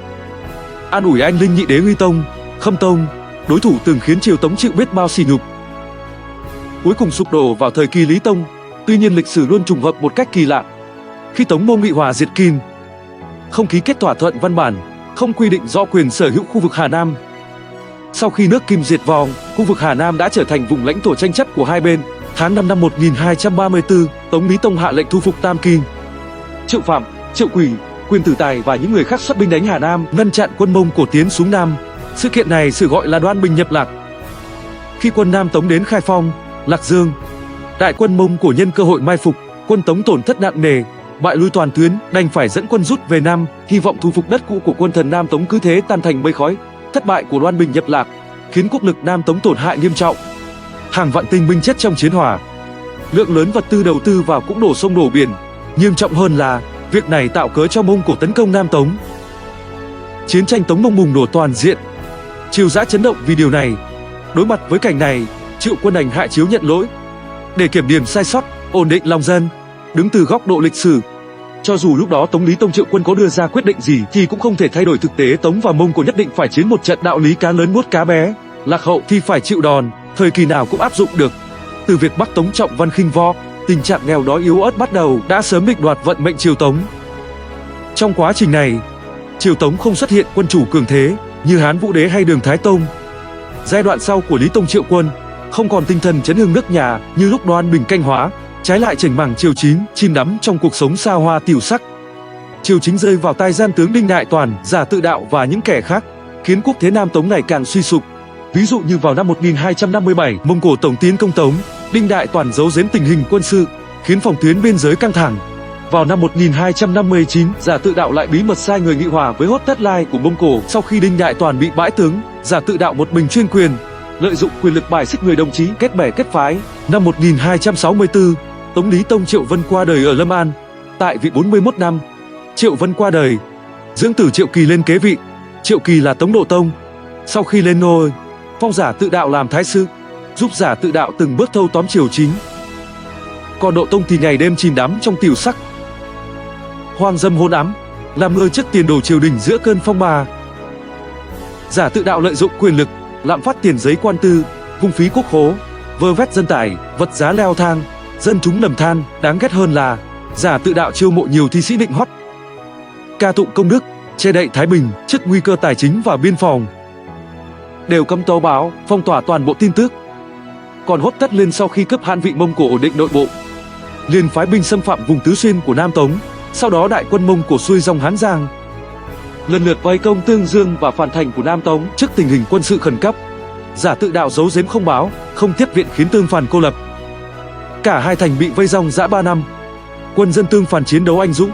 an ủi anh linh nhị đế Huy Tông, Khâm Tông, đối thủ từng khiến triều Tống chịu biết bao sỉ nhục. Cuối cùng sụp đổ vào thời kỳ Lý Tông. Tuy nhiên lịch sử luôn trùng hợp một cách kỳ lạ. Khi Tống Mông nghị hòa diệt Kim, không ký kết thỏa thuận văn bản, không quy định rõ quyền sở hữu khu vực Hà Nam. Sau khi nước Kim diệt vong, khu vực Hà Nam đã trở thành vùng lãnh thổ tranh chấp của hai bên. Tháng 5 năm 1234, Tống Lý Tông hạ lệnh thu phục Tam Kim. Triệu Phạm, Triệu Quỳ, Quyền Tử Tài và những người khác xuất binh đánh Hà Nam, ngăn chặn quân Mông Cổ tiến xuống Nam. Sự kiện này sự gọi là Đoan Bình nhập Lạc. Khi quân Nam Tống đến Khai Phong, Lạc Dương, đại quân Mông Cổ nhân cơ hội mai phục, quân Tống tổn thất nặng nề. bại lui toàn tuyến, đành phải dẫn quân rút về Nam, hy vọng thu phục đất cũ của quân thần Nam Tống cứ thế tan thành mây khói. Thất bại của Loan Bình nhập Lạc khiến quốc lực Nam Tống tổn hại nghiêm trọng. Hàng vạn tinh binh chết trong chiến hỏa. Lượng lớn vật tư đầu tư vào cũng đổ sông đổ biển. Nghiêm trọng hơn là việc này tạo cớ cho Mông Cổ tấn công Nam Tống. Chiến tranh Tống Mông bùng nổ toàn diện. Triều Dã chấn động vì điều này. Đối mặt với cảnh này, Triệu Quân đành hạ chiếu nhận lỗi. Để kiểm điểm sai sót, ổn định lòng dân, đứng từ góc độ lịch sử, cho dù lúc đó Tống Lý Tông Triệu Quân có đưa ra quyết định gì thì cũng không thể thay đổi thực tế. Tống và Mông Cổ nhất định phải chiến một trận, đạo lý cá lớn nuốt cá bé, lạc hậu thì phải chịu đòn, thời kỳ nào cũng áp dụng được. Từ việc Bắc Tống trọng văn khinh võ, tình trạng nghèo đói yếu ớt bắt đầu đã sớm định đoạt vận mệnh triều Tống. Trong quá trình này, triều Tống không xuất hiện quân chủ cường thế như Hán Vũ Đế hay Đường Thái Tông. Giai đoạn sau của Lý Tông Triệu Quân không còn tinh thần chấn hưng nước nhà như lúc Đoan Bình canh hóa, trái lại chảnh mảng triều Chính chìm đắm trong cuộc sống xa hoa tiểu sắc. Triều Chính rơi vào tay gian tướng Đinh Đại Toàn, Giả Tự Đạo và những kẻ khác, khiến quốc thế Nam Tống ngày càng suy sụp. Ví dụ như vào năm 1257, Mông Cổ tổng tiến công Tống, Đinh Đại Toàn giấu giếm tình hình quân sự, khiến phòng tuyến biên giới căng thẳng. Vào năm 1259, Giả Tự Đạo lại bí mật sai người nghị hòa với Hốt Tất Lai của Mông Cổ. Sau khi Đinh Đại Toàn bị bãi tướng, Giả Tự Đạo một mình chuyên quyền, lợi dụng quyền lực bài xích người đồng chí, kết bè kết phái. Năm 1264, Tống Lý Tông Triệu Vân qua đời ở Lâm An, tại vị 41 năm. Triệu Vân qua đời, dưỡng tử Triệu Kỳ lên kế vị. Triệu Kỳ là Tống Độ Tông. Sau khi lên ngôi, phong Giả Tự Đạo làm thái sư, giúp Giả Tự Đạo từng bước thâu tóm triều chính. Còn Độ Tông thì ngày đêm chìm đắm trong tiểu sắc, hoang dâm hôn ám, làm ngơ trước tiền đồ triều đình giữa cơn phong ba. Giả Tự Đạo lợi dụng quyền lực, lạm phát tiền giấy quan tư, vung phí quốc khố, vơ vét dân tài, vật giá leo thang, dân chúng lầm than. Đáng ghét hơn là Giả Tự Đạo chiêu mộ nhiều thi sĩ định hót, ca tụng công đức, che đậy Thái Bình trước nguy cơ tài chính và biên phòng, đều cấm tấu báo, phong tỏa toàn bộ tin tức. Còn Hốt Tất Liên sau khi cướp Hán vị Mông Cổ ổn định nội bộ, liền phái binh xâm phạm vùng Tứ Xuyên của Nam Tống. Sau đó đại quân Mông Cổ xuôi dòng Hán Giang, lần lượt vây công Tương Dương và Phàn Thành của Nam Tống. Trước tình hình quân sự khẩn cấp, Giả Tự Đạo giấu giếm không báo, không tiếp viện khiến Tương Phàn cô lập. Cả hai thành bị vây ròng rã 3 năm. Quân dân Tương Phàn chiến đấu anh dũng,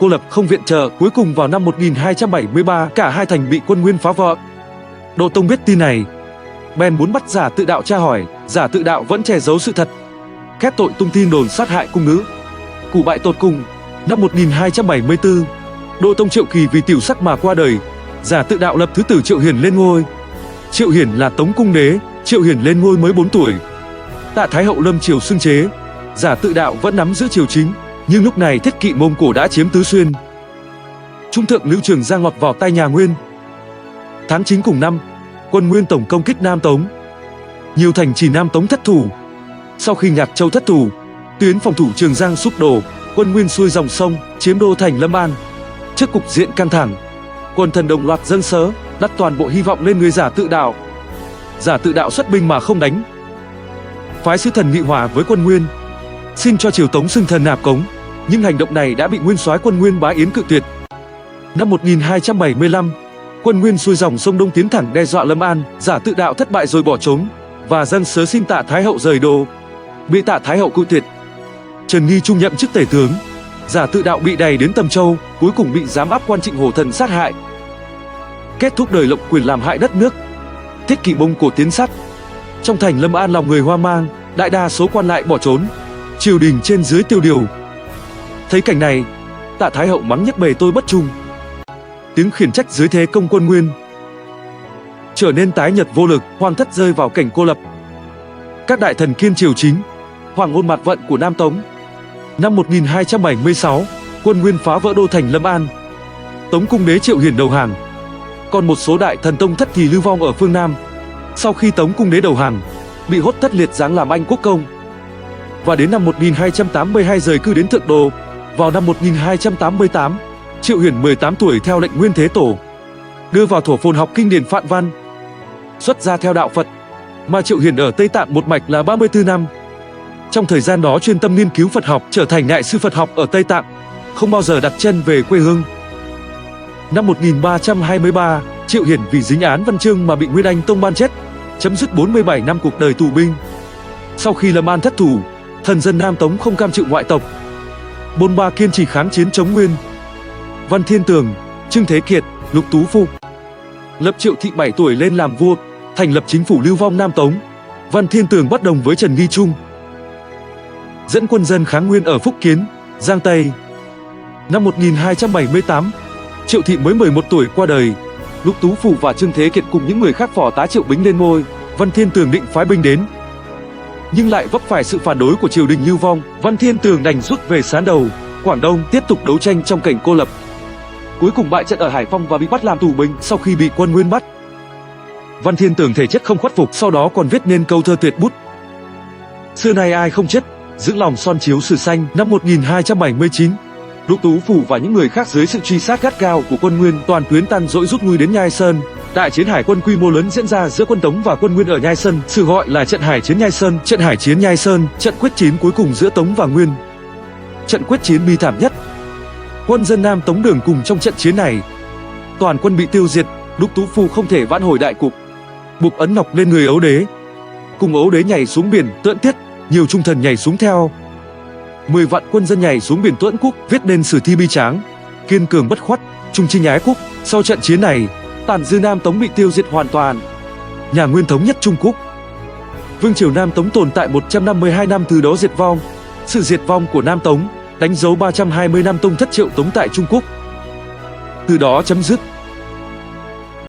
cô lập không viện trợ. Cuối cùng vào năm 1273, cả hai thành bị quân Nguyên phá vỡ. Độ Tông biết tin này, bèn muốn bắt Giả Tự Đạo tra hỏi. Giả Tự Đạo vẫn che giấu sự thật, khép tội tung tin đồn sát hại cung nữ. Củ bại tột cùng, năm 1274, Độ Tông Triệu Kỳ vì tiểu sắc mà qua đời. Giả Tự Đạo lập thứ tử Triệu Hiển lên ngôi. Triệu Hiển là Tống Cung Đế. Triệu Hiển lên ngôi mới 4 tuổi. Tạ Thái Hậu lâm triều xưng chế. Giả Tự Đạo vẫn nắm giữ triều chính, nhưng lúc này thiết kỵ Mông Cổ đã chiếm Tứ Xuyên. Trung thượng Lưu Trường Giang lọt vào tay nhà Nguyên. Tháng 9 cùng năm, quân Nguyên tổng công kích Nam Tống. Nhiều thành trì Nam Tống thất thủ. Sau khi Nhạc Châu thất thủ, tuyến phòng thủ Trường Giang sụp đổ, quân Nguyên xuôi dòng sông, chiếm đô thành Lâm An. Trước cục diện căng thẳng, quân thần đồng loạt dâng sớ, đặt toàn bộ hy vọng lên người Giả Tự Đạo. Giả Tự Đạo xuất binh mà không đánh, phái sứ thần nghị hòa với quân Nguyên, xin cho triều Tống xưng thần nạp cống, nhưng hành động này đã bị nguyên soái quân Nguyên Bá Yến cự tuyệt. Năm 1275, quân Nguyên xuôi dòng sông Đông tiến thẳng đe dọa Lâm An. Giả Tự Đạo thất bại rồi bỏ trốn và dâng sớ xin Tạ Thái Hậu rời đô, bị Tạ Thái Hậu cự tuyệt. Trần Nghi Trung nhậm chức tể tướng. Giả Tự Đạo bị đày đến Tầm Châu, cuối cùng bị giám áp quan Trịnh Hổ Thần sát hại. Kết thúc đời lộng quyền làm hại đất nước. Thiết kỵ Mông Cổ tiến sát. Trong thành Lâm An lòng người hoang mang, đại đa số quan lại bỏ trốn. Triều đình trên dưới tiêu điều. Thấy cảnh này, Tạ Thái Hậu mắng nhức bề tôi bất trung. Tiếng khiển trách dưới thế công quân Nguyên trở nên tái nhật vô lực, hoàng thất rơi vào cảnh cô lập. Các đại thần kiên triều chính, hoàng hôn mạt vận của Nam Tống. Năm 1276, quân Nguyên phá vỡ đô thành Lâm An. Tống Cung Đế Triệu Hiển đầu hàng. Còn một số đại thần tông thất thì lưu vong ở phương Nam. Sau khi Tống Cung Đế đầu hàng, bị Hốt Tất Liệt giáng làm Anh quốc công. Và đến năm 1282 rời cư đến Thượng Đô. Vào năm 1288, Triệu Hiển 18 tuổi theo lệnh Nguyên Thế Tổ, đưa vào thổ phồn học kinh điển Phạn Văn. Xuất gia theo đạo Phật, mà Triệu Hiển ở Tây Tạng một mạch là 34 năm. Trong thời gian đó chuyên tâm nghiên cứu Phật học, trở thành đại sư Phật học ở Tây Tạng, không bao giờ đặt chân về quê hương. Năm 1323, Triệu Hiển vì dính án Văn Chương mà bị Nguyên Anh Tông ban chết, chấm dứt 47 năm cuộc đời tù binh. Sau khi Lâm An thất thủ, thần dân Nam Tống không cam chịu ngoại tộc, Bôn Ba kiên trì kháng chiến chống Nguyên. Văn Thiên Tường, Trương Thế Kiệt, Lục Tú Phụ lập Triệu Thị 7 tuổi lên làm vua, thành lập chính phủ lưu vong Nam Tống. Văn Thiên Tường bất đồng với Trần Nghi Trung, dẫn quân dân kháng Nguyên ở Phúc Kiến, Giang Tây. Năm 1278, Triệu Thị mới 11 tuổi qua đời. Lục Tú Phụ và Trương Thế Kiệt cùng những người khác phò tá Triệu Bính lên ngôi. Văn Thiên Tường định phái binh đến, nhưng lại vấp phải sự phản đối của triều đình lưu vong. Văn Thiên Tường đành rút về Sán Đầu, Quảng Đông tiếp tục đấu tranh trong cảnh cô lập. Cuối cùng bại trận ở Hải Phong và bị bắt làm tù binh sau khi bị quân Nguyên bắt. Văn Thiên Tường thể chất không khuất phục, sau đó còn viết nên câu thơ tuyệt bút: xưa nay ai không chết, giữ lòng son chiếu sử xanh. Năm 1279, Lục Tú Phụ và những người khác dưới sự truy sát gắt gao của quân Nguyên toàn tuyến tan rỗi rút lui đến Nhai Sơn. Đại chiến hải quân quy mô lớn diễn ra giữa quân Tống và quân Nguyên ở Nhai Sơn, sự gọi là trận Hải chiến Nhai Sơn. Trận Hải chiến Nhai Sơn, trận quyết chiến cuối cùng giữa Tống và Nguyên. Trận quyết chiến bi thảm nhất. Quân dân Nam Tống đường cùng trong trận chiến này, toàn quân bị tiêu diệt. Lục Tú Phụ không thể vãn hồi đại cục, buộc ấn ngọc lên người Ấu Đế, cùng Ấu Đế nhảy xuống biển Tuẫn Tiết, nhiều trung thần nhảy xuống theo. 10 vạn quân dân nhảy xuống biển Tuẫn Quốc, viết nên sử thi bi tráng, kiên cường bất khuất, trung chinh ái quốc. Sau trận chiến này, tàn dư Nam Tống bị tiêu diệt hoàn toàn. Nhà Nguyên thống nhất Trung Quốc. Vương triều Nam Tống tồn tại 152 năm, từ đó diệt vong. Sự diệt vong của Nam Tống đánh dấu 320 năm tông thất Triệu Tống tại Trung Quốc. Từ đó chấm dứt.